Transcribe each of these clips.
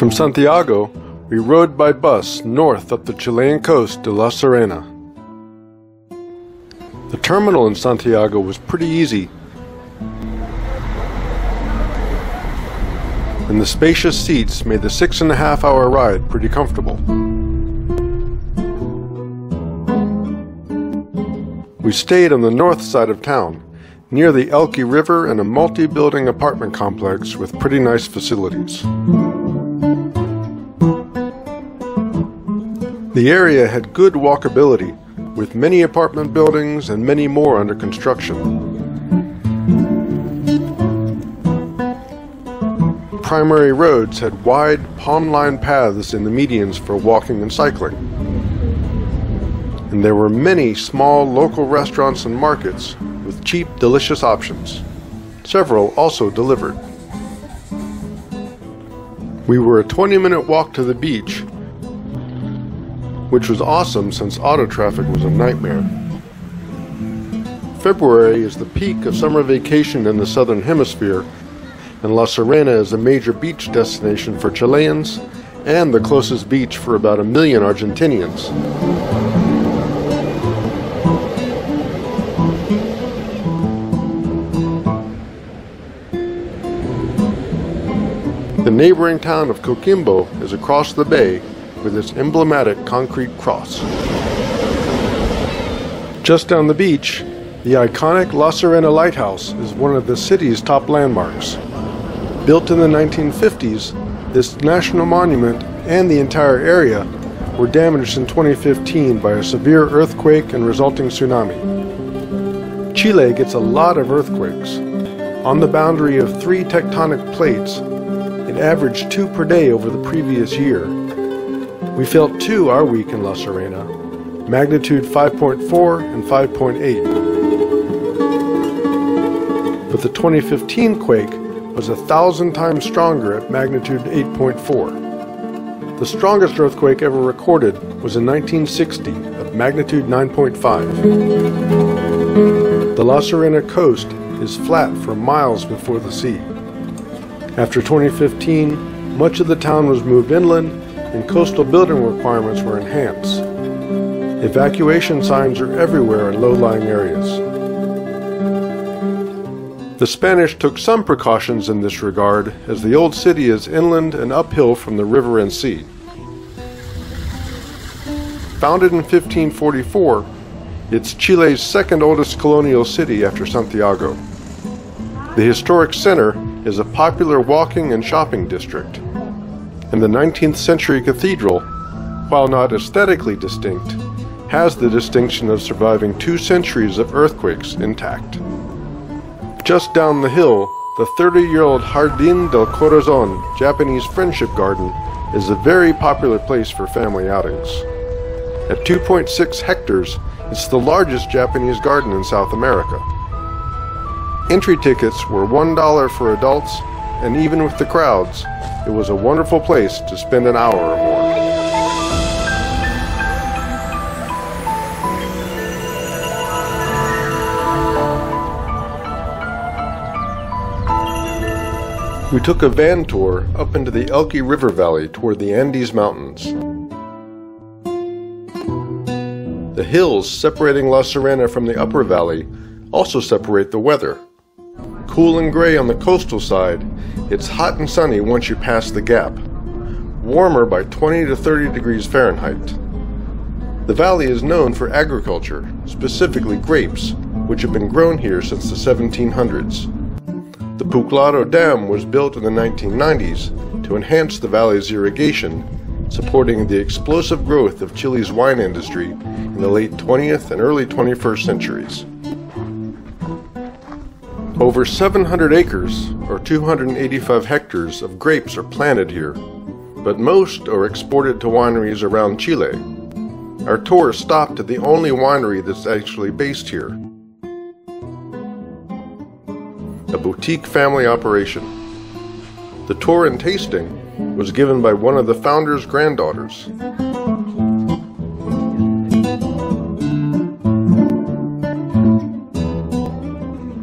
From Santiago, we rode by bus north up the Chilean coast to La Serena. The terminal in Santiago was pretty easy, and the spacious seats made the 6.5-hour ride pretty comfortable. We stayed on the north side of town, near the Elqui River and a multi-building apartment complex with pretty nice facilities. The area had good walkability, with many apartment buildings and many more under construction. Primary roads had wide, palm-lined paths in the medians for walking and cycling. And there were many small local restaurants and markets with cheap, delicious options. Several also delivered. We were a 20-minute walk to the beach, which was awesome since auto traffic was a nightmare. February is the peak of summer vacation in the southern hemisphere, and La Serena is a major beach destination for Chileans and the closest beach for about 1 million Argentinians. The neighboring town of Coquimbo is across the bay with its emblematic concrete cross. Just down the beach, the iconic La Serena Lighthouse is one of the city's top landmarks. Built in the 1950s, this national monument and the entire area were damaged in 2015 by a severe earthquake and resulting tsunami. Chile gets a lot of earthquakes. On the boundary of 3 tectonic plates, it averaged 2 per day over the previous year. We felt 2 our week in La Serena, magnitude 5.4 and 5.8. But the 2015 quake was 1,000 times stronger at magnitude 8.4. The strongest earthquake ever recorded was in 1960 at magnitude 9.5. The La Serena coast is flat for miles before the sea. After 2015, much of the town was moved inland and coastal building requirements were enhanced. Evacuation signs are everywhere in low-lying areas. The Spanish took some precautions in this regard, as the old city is inland and uphill from the river and sea. Founded in 1544, it's Chile's second oldest colonial city after Santiago. The historic center is a popular walking and shopping district. And the 19th century cathedral, while not aesthetically distinct, has the distinction of surviving 2 centuries of earthquakes intact. Just down the hill, the 30-year-old Jardín del Corazón Japanese Friendship Garden is a very popular place for family outings. At 2.6 hectares, it's the largest Japanese garden in South America. Entry tickets were $1 for adults, and even with the crowds, it was a wonderful place to spend an hour or more. We took a van tour up into the Elqui River Valley toward the Andes Mountains. The hills separating La Serena from the upper valley also separate the weather. Cool and gray on the coastal side, it's hot and sunny once you pass the gap. Warmer by 20 to 30 degrees Fahrenheit. The valley is known for agriculture, specifically grapes, which have been grown here since the 1700s. The Puclaro Dam was built in the 1990s to enhance the valley's irrigation, supporting the explosive growth of Chile's wine industry in the late 20th and early 21st centuries. Over 700 acres, or 285 hectares, of grapes are planted here, but most are exported to wineries around Chile. Our tour stopped at the only winery that's actually based here, a boutique family operation. The tour and tasting was given by one of the founders' granddaughters.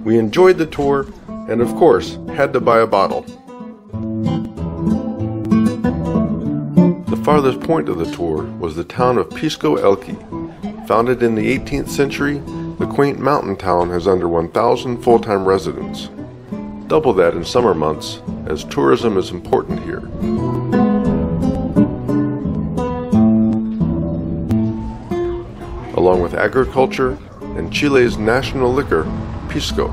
We enjoyed the tour and, of course, had to buy a bottle. farthest point of the tour was the town of Pisco Elqui. Founded in the 18th century, the quaint mountain town has under 1,000 full-time residents. Double that in summer months, as tourism is important here. Along with agriculture and Chile's national liquor, Pisco.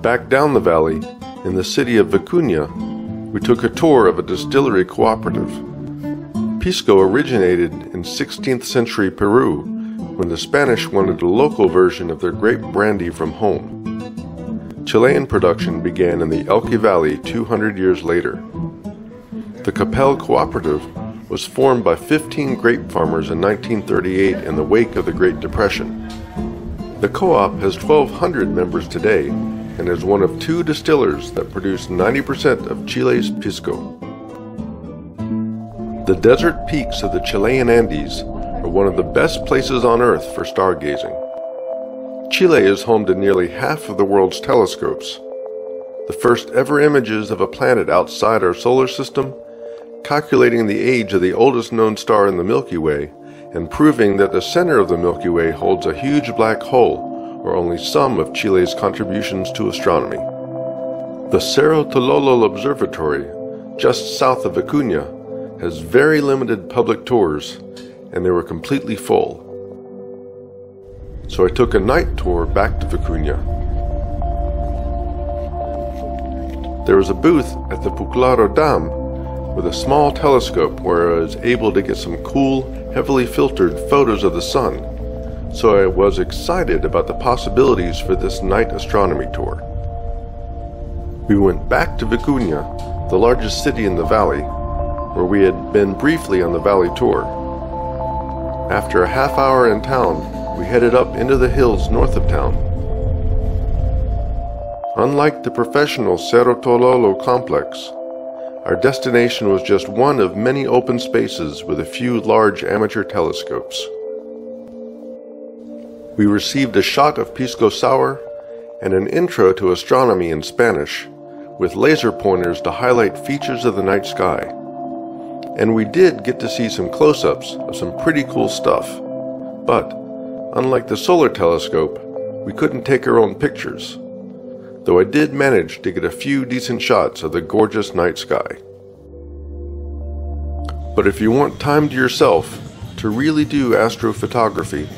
Back down the valley, in the city of Vicuña, we took a tour of a distillery cooperative. Pisco originated in 16th century Peru when the Spanish wanted a local version of their grape brandy from home. Chilean production began in the Elqui Valley 200 years later. The Capel Cooperative was formed by 15 grape farmers in 1938 in the wake of the Great Depression. The co-op has 1,200 members today and is one of 2 distillers that produce 90% of Chile's Pisco. The desert peaks of the Chilean Andes are one of the best places on Earth for stargazing. Chile is home to nearly half of the world's telescopes. The first ever images of a planet outside our solar system, calculating the age of the oldest known star in the Milky Way, and proving that the center of the Milky Way holds a huge black hole, are only some of Chile's contributions to astronomy. The Cerro Tololo Observatory, just south of Vicuña, has very limited public tours, and they were completely full. So I took a night tour back to Vicuña. There was a booth at the Puclaro Dam with a small telescope where I was able to get some cool, heavily filtered photos of the sun, so I was excited about the possibilities for this night astronomy tour. We went back to Vicuña, the largest city in the valley, where we had been briefly on the valley tour. After a half hour in town, we headed up into the hills north of town. Unlike the professional Cerro Tololo complex, our destination was just one of many open spaces with a few large amateur telescopes. We received a shot of Pisco Sour and an intro to astronomy in Spanish, with laser pointers to highlight features of the night sky. And we did get to see some close-ups of some pretty cool stuff. But, unlike the solar telescope, we couldn't take our own pictures, though I did manage to get a few decent shots of the gorgeous night sky. But if you want time to yourself to really do astrophotography,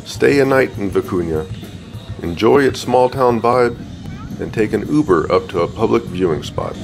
stay a night in Vicuña, enjoy its small town vibe, and take an Uber up to a public viewing spot.